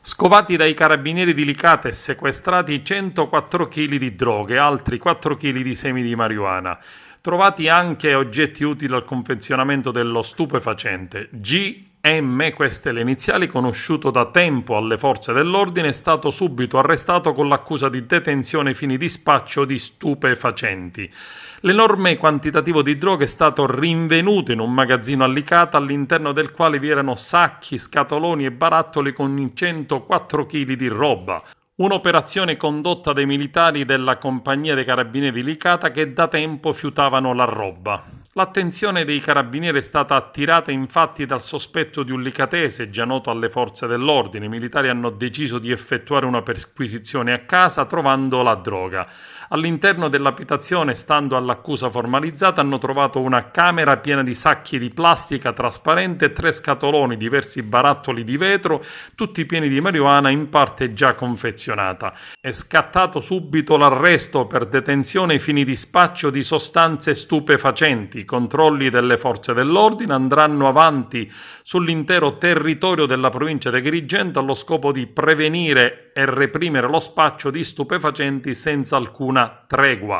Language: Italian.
Scovati dai carabinieri di Licata e sequestrati 104 kg di droghe e altri 4 kg di semi di marijuana. Trovati anche oggetti utili al confezionamento dello stupefacente. GM, queste le iniziali, conosciuto da tempo alle forze dell'ordine, è stato subito arrestato con l'accusa di detenzione ai fini di spaccio di stupefacenti. L'enorme quantitativo di droga è stato rinvenuto in un magazzino a Licata, all'interno del quale vi erano sacchi, scatoloni e barattoli con 104 kg di roba. Un'operazione condotta dai militari della compagnia dei carabinieri di Licata che da tempo fiutavano la roba. L'attenzione dei carabinieri è stata attirata infatti dal sospetto di un licatese già noto alle forze dell'ordine. I militari hanno deciso di effettuare una perquisizione a casa trovando la droga. All'interno dell'abitazione, stando all'accusa formalizzata, hanno trovato una camera piena di sacchi di plastica trasparente e 3 scatoloni, diversi barattoli di vetro, tutti pieni di marijuana in parte già confezionata. È scattato subito l'arresto per detenzione ai fini di spaccio di sostanze stupefacenti. I controlli delle forze dell'ordine andranno avanti sull'intero territorio della provincia di Agrigento allo scopo di prevenire e reprimere lo spaccio di stupefacenti senza alcuna tregua.